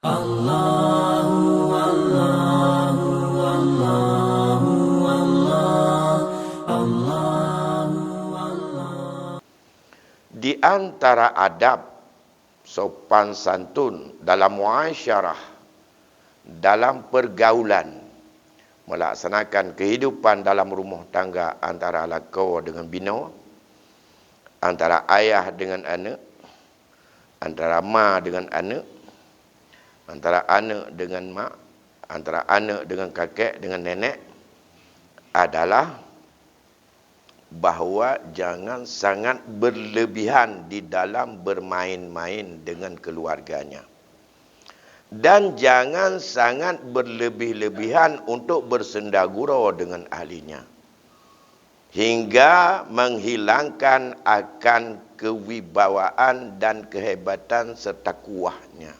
Allahu Allahu Allahu Allah Allahu Allah. Di antara adab sopan santun dalam muasyarah, dalam pergaulan, melaksanakan kehidupan dalam rumah tangga antara laki dengan bina, antara ayah dengan anak, antara mak dengan anak, antara anak dengan mak, antara anak dengan kakek dengan nenek, adalah bahawa jangan sangat berlebihan di dalam bermain-main dengan keluarganya. Dan jangan sangat berlebih-lebihan untuk bersendagura dengan ahlinya, hingga menghilangkan akan kewibawaan dan kehebatan serta kuahnya,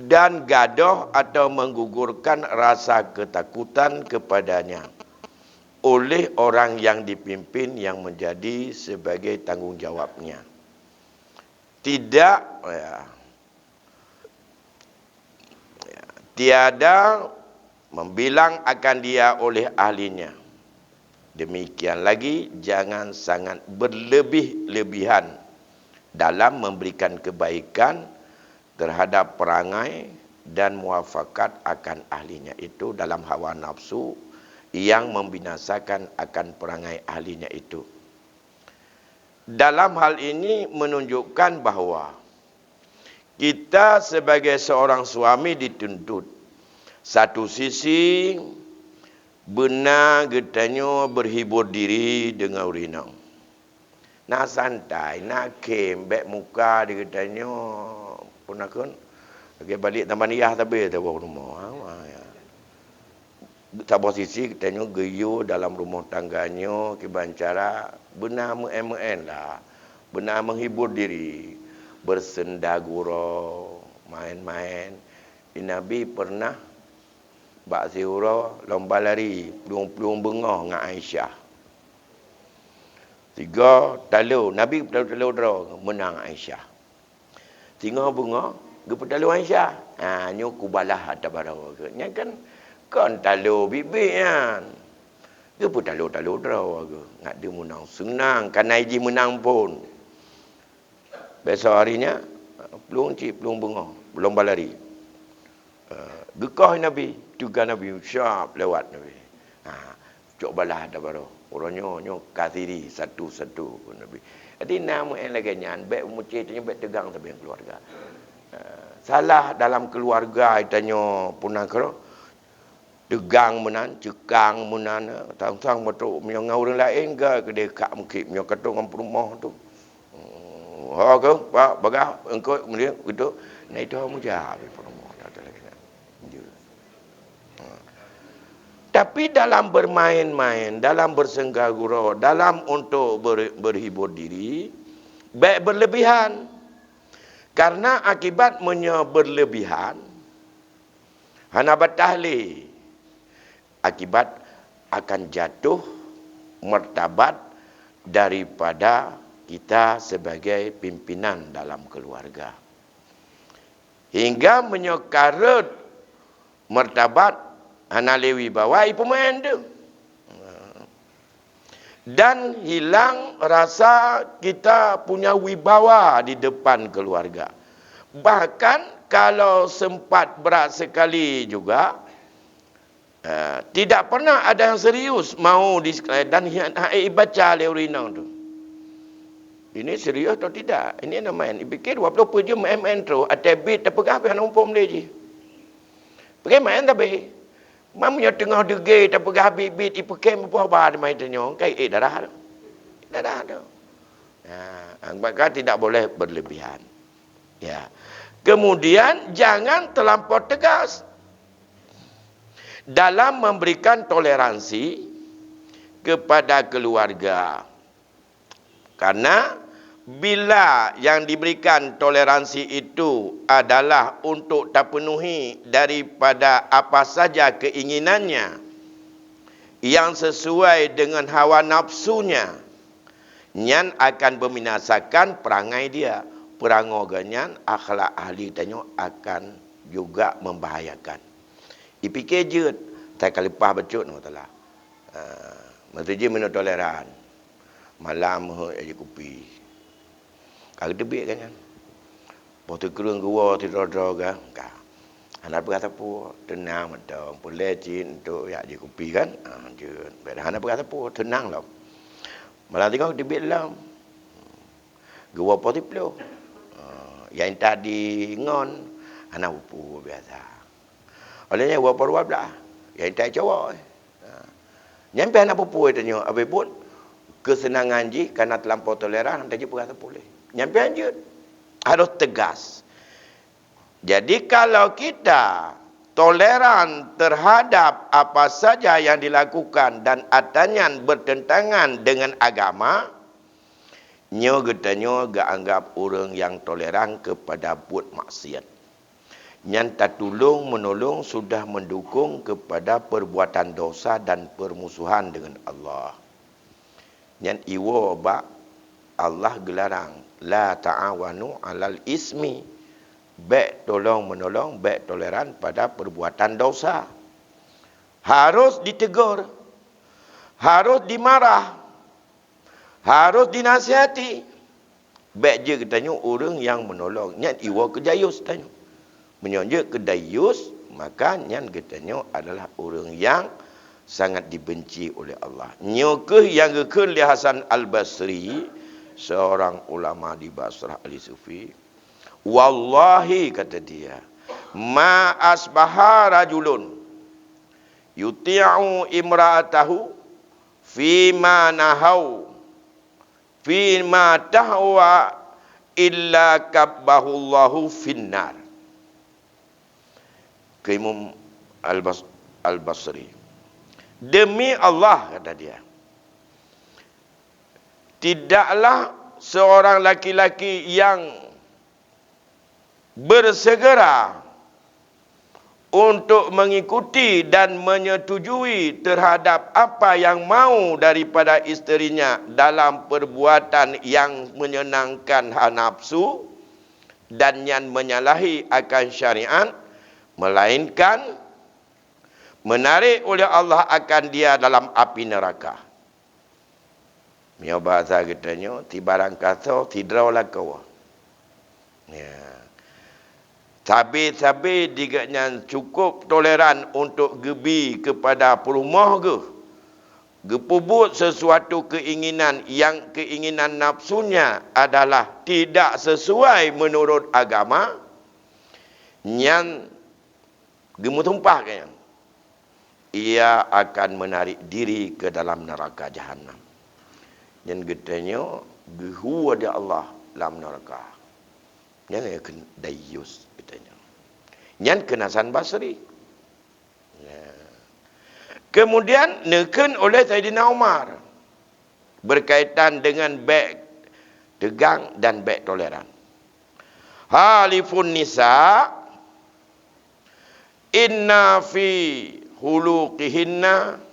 dan gaduh atau menggugurkan rasa ketakutan kepadanya oleh orang yang dipimpin yang menjadi sebagai tanggungjawabnya. Tiada membilang akan dia oleh ahlinya. Demikian lagi, jangan sangat berlebih-lebihan dalam memberikan kebaikan terhadap perangai dan muafakat akan ahlinya itu dalam hawa nafsu yang membinasakan akan perangai ahlinya itu. Dalam hal ini menunjukkan bahawa kita sebagai seorang suami dituntut, satu sisi benar getanya berhibur diri dengan urinang. Nak santai, nak kembek muka di getanya pun akun. Okey, balik taman iyah tapi tahu rumah. Satu sisi katanya geyo dalam rumah tangganya, kebancara benar men lah, benar menghibur diri, bersendagura, main-main. Nabi pernah bak sihura lomba lari peluang-peluang bengah dengan Aisyah. 3 talu, Nabi talu draw menang Aisyah. 3 bunga, gepa talu Aisyah. Nyo kubalah ada barang ke. Nya kan talu bibik kan. Gepa talu draw ke. Ngak dia menang senang, kan Naiji menang pun. Besok harinya peluang bunga, lomba lari. Gekah Nabi, juga Nabi syap lewat Nabi. Cok balah ada baru. Orangnya kathiri satu-satu Nabi. Jadi nama yang lagi nyan, baik mucih tanya baik tegang tapi yang keluarga. Salah dalam keluarga tanya punang kero. Tegang menan, cekang menan, tang-tang betul menyang orang lain ke dekat mungkin menyang kata dengan rumah tu. Ha ke, Pak, bagah engkau kemudian gitu. Nah itu mujah rumah tak lagi. Tapi dalam bermain-main, dalam bersenggagura, dalam untuk berhibur diri, baik berlebihan. Karena akibatnya berlebihan, hanabat tahli, akibat akan jatuh martabat daripada kita sebagai pimpinan dalam keluarga. Hingga menyokarut martabat Hanalewi bawai pemain tu. Dan hilang rasa kita punya wibawa di depan keluarga. Bahkan kalau sempat berat sekali juga, tidak pernah ada yang serius mau dan baca leurinang tu. Ini serius atau tidak? Ini namanya dipikir 20 jam main tu, ada bit tak pegah apa numpum dia je. Pergi main tapi mamanya tengah degay tak pegah bit ipakai apa main tanya kai darah. Darah tu. Maka tidak boleh berlebihan. Ya. Kemudian jangan terlampau tegas dalam memberikan toleransi kepada keluarga. Karena bila yang diberikan toleransi itu adalah untuk tak penuhi daripada apa saja keinginannya yang sesuai dengan hawa nafsunya, nyan akan membinasakan perangai dia. perango ganyan akhlak ahli tanya akan juga membahayakan. Ipikir je tak kalipah becut no talah. Mesti je minum toleran. Malam aja kopi. Kalau debik kan. Waktu kerung gua tidur-tidur kan. Anak berkata pun tenang macam boleh cin untuk ya je kopi kan. Je. Anak berkata pun tenang lah. Malah tengok debik dalam. Gua potiplo. Yang tadi ngon anak upu biasa. Olehnya gua perlu belah. Yang tak cowok. Nyampe anak upu tanya apa pun kesenangan ji karena terlampau toleran tak je berkata boleh. Nyampe anjut. Harus tegas. Jadi kalau kita toleran terhadap apa saja yang dilakukan dan adanya bertentangan dengan agama, nyo getanyo gak anggap orang yang toleran kepada buat maksiat. Nyan tak tolong menolong sudah mendukung kepada perbuatan dosa dan permusuhan dengan Allah. Nyan iwo ba Allah gelarang la ta'awanu 'alal ismi. Baik tolong menolong, baik toleran pada perbuatan dosa. Harus ditegur. Harus dimarah. Harus dinasihati. Baik je katanya orang yang menolong. Nyan iwa kedayus tanya. Menyonjek kedayus, maka nyan katanya adalah orang yang sangat dibenci oleh Allah. Nyokeh yang gekun li Hasan Al-Basri, seorang ulama di Basrah al-Sufi. Wallahi kata dia, ma asbaha rajulun yuti'u imra'atahu fima nahau fima tahwa illa kabbahullahu finnar. Ke Imam Al-Basri. Demi Allah kata dia, tidaklah seorang laki-laki yang bersegera untuk mengikuti dan menyetujui terhadap apa yang mau daripada isterinya dalam perbuatan yang menyenangkan hawa nafsu dan yang menyalahi akan syariat, melainkan menarik oleh Allah akan dia dalam api neraka. Mio bahasa katanya, tibarang kata tidraulah kau. Ya. Sabi-sabi diganya cukup toleran untuk gebi kepada perumah ke. Gepubut sesuatu keinginan yang keinginan nafsunya adalah tidak sesuai menurut agama. Yang gemu tumpah kaya. Ia akan menarik diri ke dalam neraka jahanam. Yang getanya gehu ada Allah dalam neraka. Yang akan dayus katanya. Yang kenasan Basri. Ya. Kemudian neken oleh Saidina Umar berkaitan dengan baik tegang dan baik toleran. Halifun nisa inna fi khuluqihinna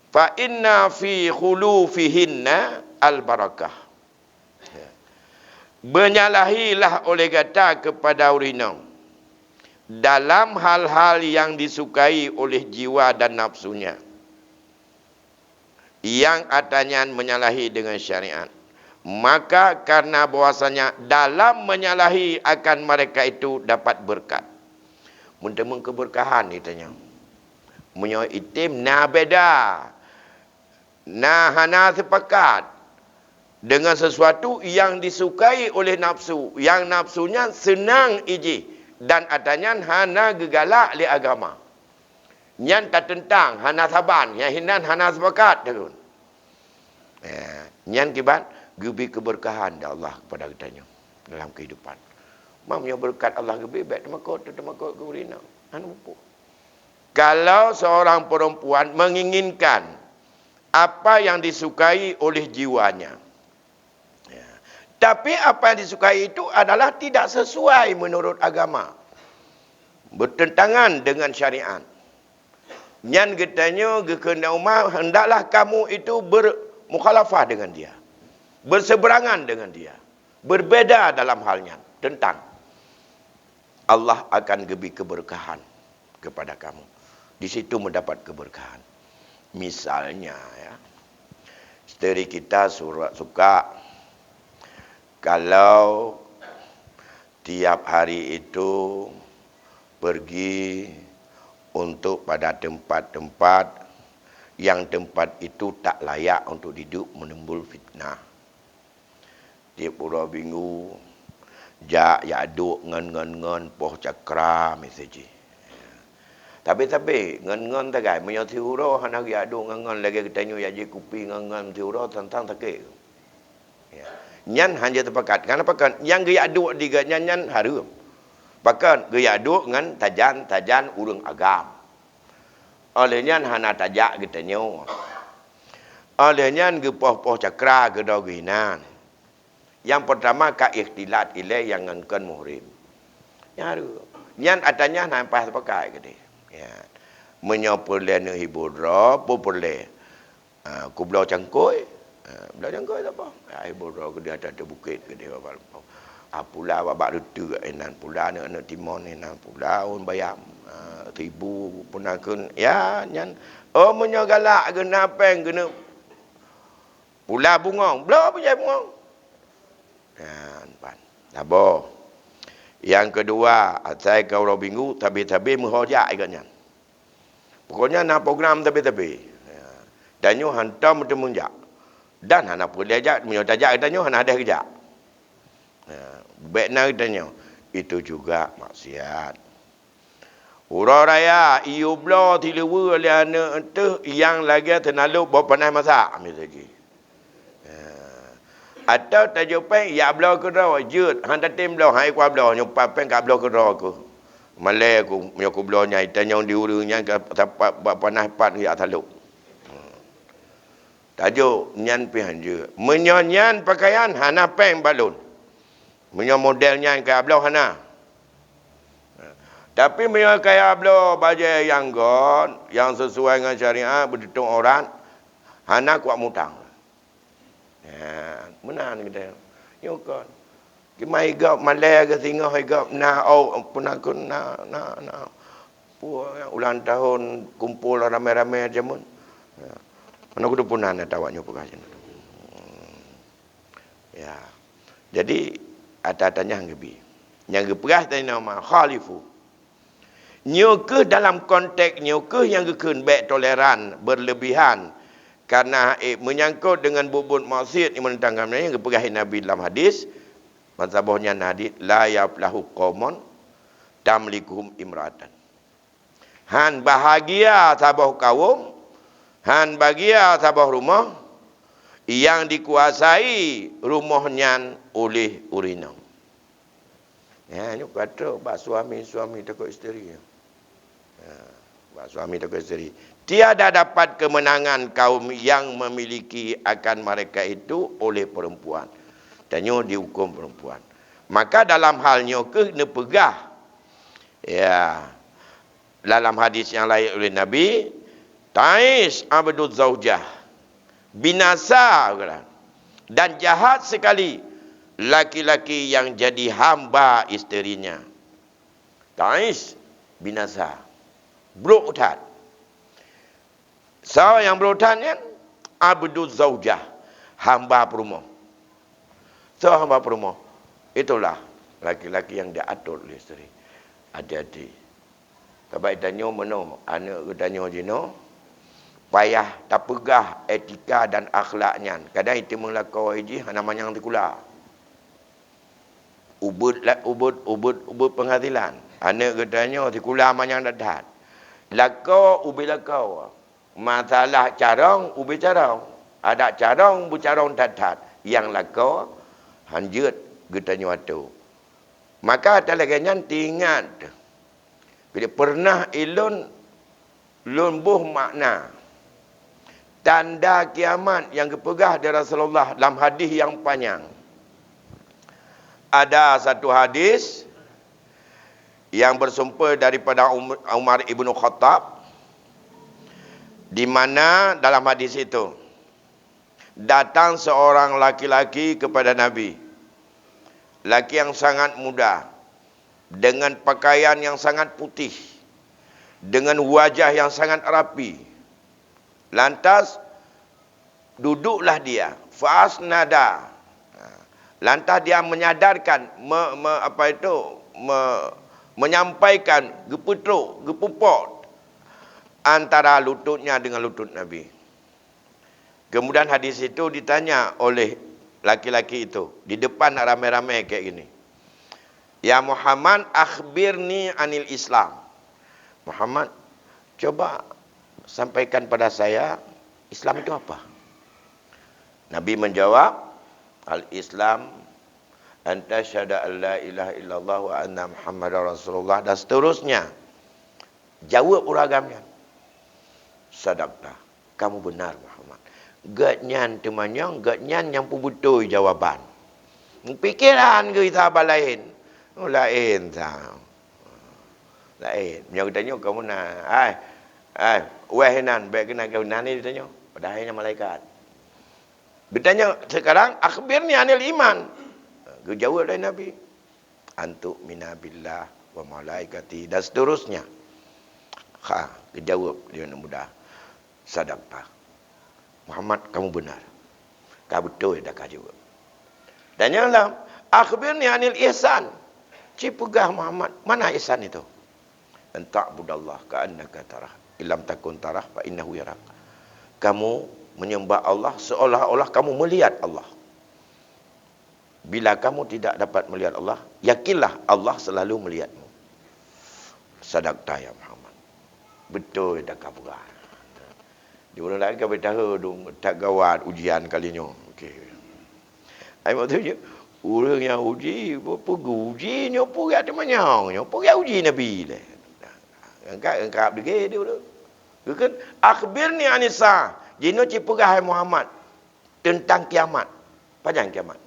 fa inna fi khulufihinna al-barakah. Menyalahilah oleh kata kepada urinau dalam hal-hal yang disukai oleh jiwa dan nafsunya, yang adanya menyalahi dengan syariat, maka karena bahwasanya dalam menyalahi akan mereka itu dapat berkat. Muntah keberkahan ni tanya. Menyo itim na beda. Na hana sepakat dengan sesuatu yang disukai oleh nafsu, yang nafsunya senang iji dan adanya hana gegalak li agama. Nyan tak tentang hana saban, yang hinan hana sepakat terun. Nyan kibat gebi keberkahan dah Allah kepada kitanya dalam kehidupan. Mamnya berkat Allah gebi baik temakot ke urina. Anu apa? Kalau seorang perempuan menginginkan apa yang disukai oleh jiwanya, tapi apa yang disukai itu adalah tidak sesuai menurut agama, bertentangan dengan syariat. Nyan getanya gekena Umar, hendaklah kamu itu bermukhalafah dengan dia, berseberangan dengan dia, Berbeza dalam halnya tentang Allah akan beri keberkahan kepada kamu. Di situ mendapat keberkahan. Misalnya ya, isteri kita suka kalau tiap hari itu pergi untuk pada tempat-tempat yang tempat itu tak layak untuk hidup, menimbul fitnah. Tiap pura minggu jak ya aduk ngan poh cakra meseji. Tapi ngan tagai menyo tiuro hana ya aduk ngan lagi ketanyo ya je kupi ngan tiuro tentang take. Ya. Nyan hanya terpakat. Kenapa kan yang gaya aduk di nyan harum. Bahkan gaya aduk ngan tajan urang agam. Olehnya hana tajak ketanyo. Olehnya gepoh-poh cakra kedoginan. Yang pertama ka ikhtilat ilai yang ngangkan muhrim. Ya harum. Nyan atanya nampak pakai gede. Ya. Menyopoleh ne hibudra, popoleh. Kublau cangkoi. Belah jangkau apa? Ibu roh dia ada bukit ke dia apa. Pula babak rutu enan pula nak timon enan pula un bayam. Ribu punakun ya nyan. Oh menyo galak kena peng kena pula bungong. Belah punya bungong. Kan pan. Labo. Yang kedua, saya kau ro minggu tapi menghojak ikatnya. Pokoknya nak program tapi. Dan nyo hantam temunjak. Dan hana boleh ajak menyo tajak katanya hana ada kejak. Baikna katanya itu juga maksiat. Ura raya iu blo tilewa le ana tu yang lagi tenalu bawa panas masak misalnya. Atau tajuk pen ya blo ke ro jut han tatim blo hai kwa blo nyo pa pen ka blo ke ro ku. Male ku menyo ku blo nyai tanya diurunya ka panas pat ya taluk. Tajuk nyan pihan je. Menyonyan pakaian hana peng balun. Menyo modelnya kaya ablau hana. Tapi menyo kaya ablau baju yang gon, yang sesuai dengan syariat, berditung orang, hana kuat mutang. Ya, menan kita. Yo kon. Kimai gap malai ke singa hai gap na au punakun na. Ulang tahun kumpul ramai-ramai jamun. Ya. Mana kudu punan tawaknya pekasan. Ya. Jadi ada-adanya yang lebih. Yang geperah tadi nama khalifu. Nyukuh dalam konteks nyukuh yang gekun baik toleran, berlebihan. Karena menyangkut dengan bubut maksiat yang menentangkan yang geperah Nabi dalam hadis. Mazhabnya hadis la yaflahu qaumun tamlikuhum imratan. Han bahagia sabah kaum. Han bagia sabah rumah yang dikuasai rumahnya oleh urinam. Ya, ini kata bak suami takut isteri. Ya, bak suami takut isteri. Tiada dapat kemenangan kaum yang memiliki akan mereka itu oleh perempuan. Tanya dihukum perempuan. Maka dalam halnya kena pegah. Ya. Dalam hadis yang lain oleh Nabi, Tais abdul zaujah. Binasa dan jahat sekali laki-laki yang jadi hamba isterinya. Tais binasa. Berutat. So yang berutat kan abdul zaujah, hamba perumah. So hamba perumah. Itulah laki-laki yang diatur oleh isteri. Hati-hati. Kabai tanya mana anak tanya jino. Payah tak pegah etika dan akhlaknya. Kadang itu melakau haji namanya yang dikula. Ubud penghasilan. Anak katanya dikula macam dadat. Lakau ubi lakau. Masalah carong ubi carong. Ada carong bu carong dadat. Yang lakau hanjut katanya waktu. Maka ada lagi yang ingat. Bila pernah ilun lumbuh makna. Tanda kiamat yang kepegah dari Rasulullah dalam hadis yang panjang. Ada satu hadis yang bersumber daripada Umar ibn Khattab, di mana dalam hadis itu datang seorang laki-laki kepada Nabi laki yang sangat muda, dengan pakaian yang sangat putih, dengan wajah yang sangat rapi. Lantas duduklah dia, fasnada. Lantas dia menyadarkan, menyampaikan gepupok antara lututnya dengan lutut Nabi. Kemudian hadis itu ditanya oleh laki-laki itu di depan ramai-ramai kayak gini. Ya Muhammad, akhbirni anil Islam. Muhammad, coba sampaikan pada saya, Islam itu apa? Nabi menjawab, al-Islam anta syahada an la ilaha illallah wa anna Muhammadar Rasulullah, dan seterusnya. Jawab uragamnya. Sadaqta, kamu benar Muhammad. Gatnyan temanyang, gatnyan yang betul jawaban. Pikiran ke kita lain. Lain tau. Lain. Yang tanya kamu nak, wahinan, baik kena kau nani ditanya. Padahalnya malaikat. Bertanya sekarang, akhbirni anil iman. Jawab dari Nabi. Antuk minabillah wa malaikati, dan seterusnya. Jawab dia mudah. Sadaqta. Muhammad, kamu benar. Kau betul dah kau jawab. Dan yang lain, akhbirni anil ihsan. Cipegah Muhammad, mana ihsan itu? Dan ta'budallah ka'annaka tarah. Illam takun tarah fa innahu yarak. Kamu menyembah Allah seolah-olah kamu melihat Allah. Bila kamu tidak dapat melihat Allah, yakinlah Allah selalu melihatmu. Sadaqta ya Muhammad. Betul dah kau benar. Di orang lain kau bertahu tak gawat ujian kalinya. Okey. Ai maksudnya orang yang uji pergi uji nyo pergi ada manyang nyo pergi uji Nabi le. Engkau pergi dia tu. Kan akhbirni anisa. Jino cipegah Muhammad tentang kiamat. Panjang kiamat.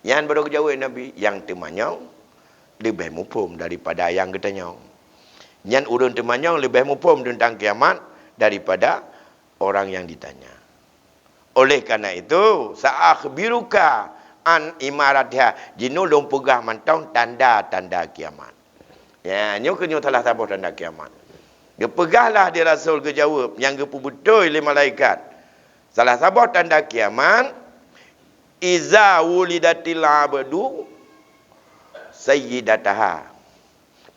Yang baru jawab Nabi, yang temanyang lebih mufhum daripada yang ketanya. Yang urun temanyang lebih mufhum tentang kiamat daripada orang yang ditanya. Oleh karena itu, sa'akhbiruka an imaratha. Jino long pegah mantau tanda-tanda kiamat. Ya, nyo kenyo telah tabuh tanda kiamat. Dia pegahlah dia Rasul ke jawab yang ke betul oleh malaikat. Salah sabah tanda kiamat, iza wulidatil abdu sayyidataha.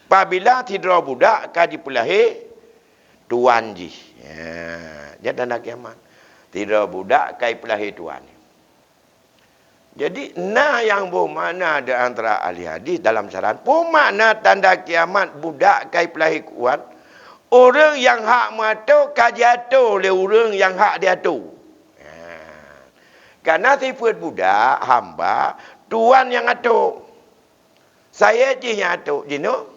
Apabila tidra budak ka dipelahir tuan ji. Ya, tanda kiamat. Tidra budak ka dipelahir tuan. Jadi yang bermakna di antara ahli hadis dalam saran, bermakna tanda kiamat budak ka dipelahir kuat. Orang yang hak mata kajatuh oleh orang yang hak dia tu. Karena sifat budak, hamba, tuan yang atuk. Saya je yang atuk. Jino?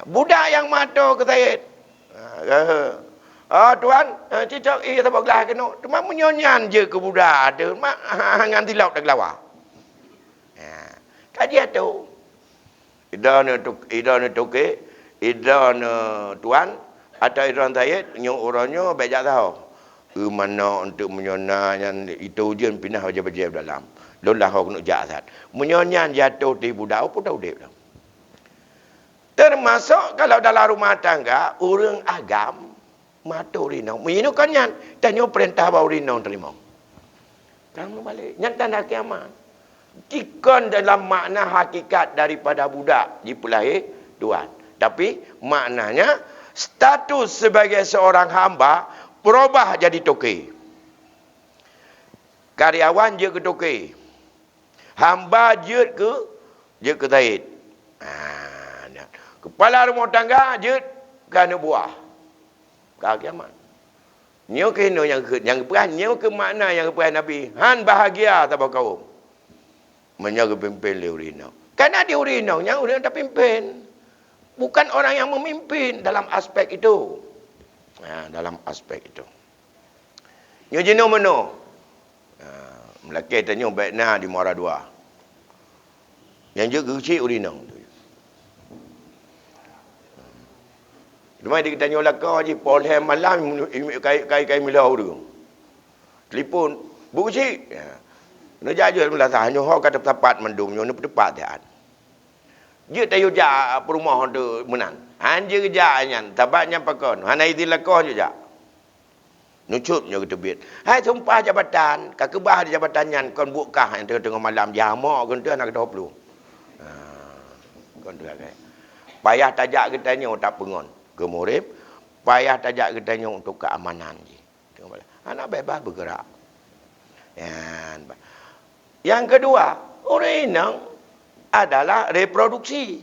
Budak yang mata ke saya. Tuan, cicak tak gelah kena. Cuma menyonyan je ke budak ada. Mak nganti laut dah gelawar. Kaji atuk. Ida tuan atau idan saya nyo orangnya bejak tahu. Mana untuk menyonyan itu ujian pindah wajib-wajib dalam. Lolah kau kena jahat. Menyonyan jatuh di budak apa tahu dia. Termasuk kalau dalam rumah tangga orang agam matu rinau. Mino kan nyan tanya perintah bau rinau terima. Kamu balik nyan tanda kiamat. Jika dalam makna hakikat daripada budak dipelahir tuan. Tapi maknanya status sebagai seorang hamba berubah jadi toke. Karyawan je ke toke. Hamba je ke taid. Kepala rumah tangga je kerana buah. Kau kiamat. Nyo kena yang peran nyo ke makna yang peran Nabi. Han bahagia tak kau. Menjaga pimpin le urinau. Karena dia urinau, yang urinau tak pimpin. Bukan orang yang memimpin dalam aspek itu. Dalam aspek itu. Nyo jeno meno. Melaki tanya baikna di muara dua. Yang juga kecil urinau. Cuma dia tanya laka je poleh malam kai milau tu. Telefon, bu kecil. Nu jaju mula sah nyo ho kata tepat mendum nyo nu tepat dia. Je tayo ja perumah tu menan. Anje ja nyan tabaknya pakon. Hana idilakoh juga. Nucup nyo ketebit. Hai sumpah jabatan, kakebah di jabatan nyan kon bukah yang tengah malam jamak kon tu anak 20. Kon tu kan. Payah tajak kita nyo tak pengon. Gemurip payah tajak kita nyo untuk keamanan je. Anak bebas bergerak. Yang kedua, orang inang adalah reproduksi.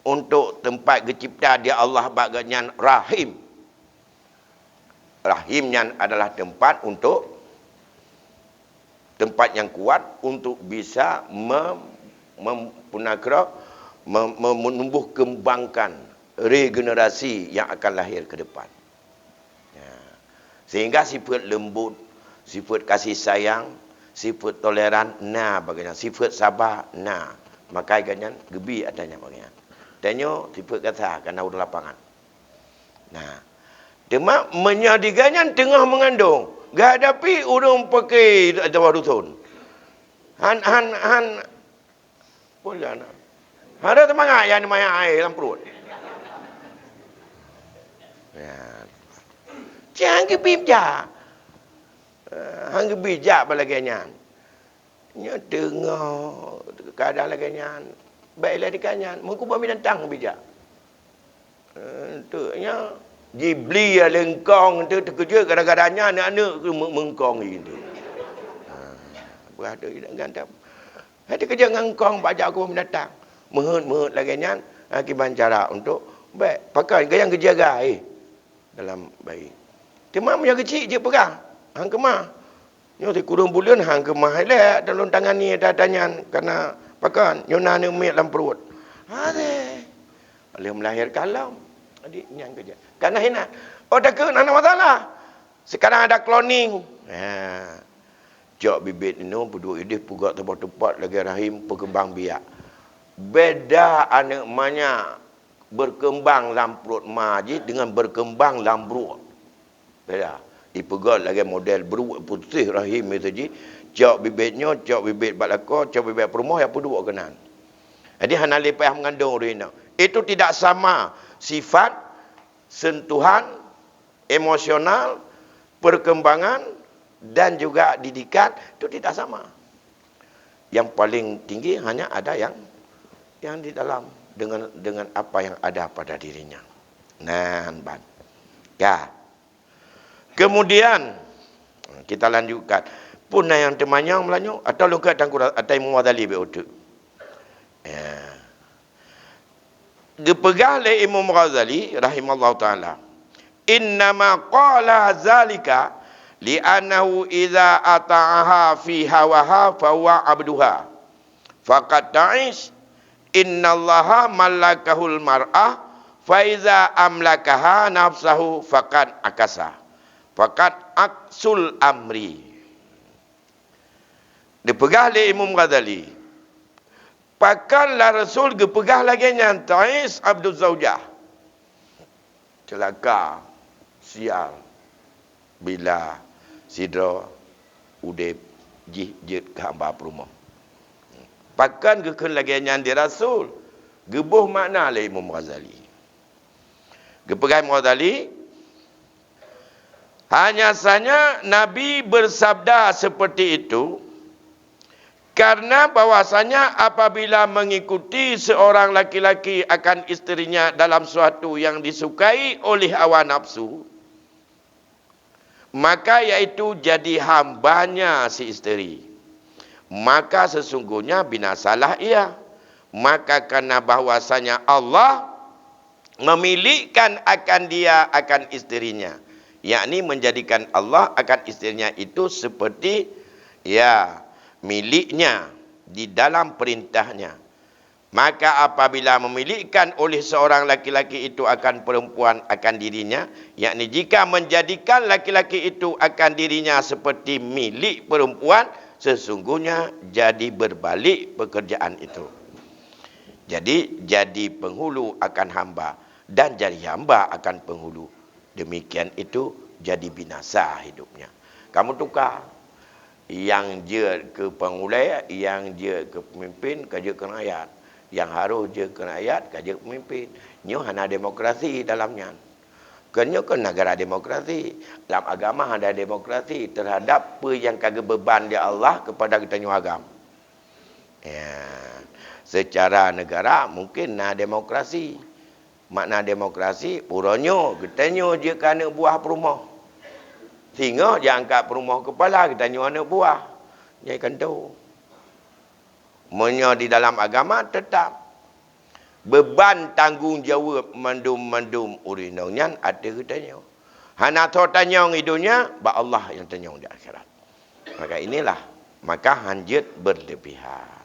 Untuk tempat kecipta dia Allah bagian rahim. Rahimnya adalah tempat yang kuat untuk bisa menumbuh kembangkan regenerasi yang akan lahir ke depan. Sehingga sifat lembut, sifat kasih sayang, sifat toleran, bagaimana, sifat sabar, maka ganyan gebi adanya bagaimana. Tanya sifat kata kerana udah lapangan. Cuma menyadikannya tengah mengandung. Gak hadapi urung pakai atau dusun. Boleh anak. Ada temangat yang maya air dalam perut. Jangan kebijak. Hang kebijak balaganya. Nya tengah keadaan laganya. Baiklah dikanyan. Mengubah binatang bijak. Tu nya Jibli ya lengkong tu terkejut kadang-kadangnya anak-anak mengkong itu. Berada dengan gantap. Ada kerja ngangkong bajak aku binatang. Mehut lagi nya akibat cara untuk baik pakai yang kerja dalam bayi. Cuma punya kecil je pegang. Hang kemah. Nyo ti kurung bulan hang kemah elek dalam tangan ni datanya karena pakan nyona ni umit dalam perut. Ade. Boleh melahirkan lam. Adik nyang kerja. Karena hina. Oh tak ke nak masalah. Sekarang ada cloning. Jok bibit ni berdua idih pugak tempat-tempat lagi rahim berkembang biak. Beda anak manya berkembang dalam perut majid dengan berkembang dalam perut. Beda. Ipegal lagi model beruk putih rahim itu je. Cok bibitnya, cok bibit balako, cok bibit perumah yang berdua kenan. Jadi hana lepah mengandung rina. Itu tidak sama sifat, sentuhan, emosional, perkembangan dan juga didikan itu tidak sama. Yang paling tinggi hanya ada yang di dalam dengan apa yang ada pada dirinya. Ban. Ya. Kemudian kita lanjutkan. Pun yang temanyang melanyu atau luka tangkurat atau muwadali be utu. Ya. Dipegah oleh Imam Ghazali rahimallahu taala. Innama qala zalika li'annahu idza ata'aha fi hawaha fa huwa abduha. Faqad ta'ish innallaha malakahul mar'ah fa iza amlakaha nafsahu faqad akasa. Faqad aksul amri. Dipegah oleh Imam Ghazali. Pakanlah Rasul gepegah lagi nya Ta'is Abdul Zaujah. Celaka, sial, bila sidra udip jit ke hamba perumah. Pakan gekun lagi nya di Rasul. Gebuh makna oleh Imam Ghazali. Gepegah Imam Ghazali. Hanya saja Nabi bersabda seperti itu karena bahwasanya apabila mengikuti seorang laki-laki akan isterinya dalam suatu yang disukai oleh hawa nafsu, maka yaitu jadi hambanya si isteri. Maka sesungguhnya binasalah ia. Maka karena bahwasanya Allah memilihkan akan dia akan isterinya, yakni menjadikan Allah akan isterinya itu seperti miliknya di dalam perintahnya. Maka apabila memilihkan oleh seorang laki-laki itu akan perempuan akan dirinya, yakni jika menjadikan laki-laki itu akan dirinya seperti milik perempuan, sesungguhnya jadi berbalik pekerjaan itu. Jadi penghulu akan hamba dan jadi hamba akan penghulu. Demikian itu jadi binasa hidupnya. Kamu tukar. yang je ke pengulai, yang je ke pemimpin, kerja ke rakyat. Yang harus je ke rakyat, kerja ke pemimpin. Nyo hana demokrasi dalamnya. Kenyo kan negara demokrasi. Dalam agama ada demokrasi terhadap apa yang kagak beban dia Allah kepada kita nyo agama. Ya. Secara negara mungkin na demokrasi. Makna demokrasi, puronyo, kita nyo je kena buah perumah. Sehingga dia angkat perumah kepala, kita nyo anak buah. Jadi kan tu. Menyo di dalam agama tetap beban tanggungjawab mandum-mandum urinonyan ada kita nyo. Hana tho tanyong idunya, ba Allah yang tanyong di akhirat. Maka inilah, maka hanjit berlebihan.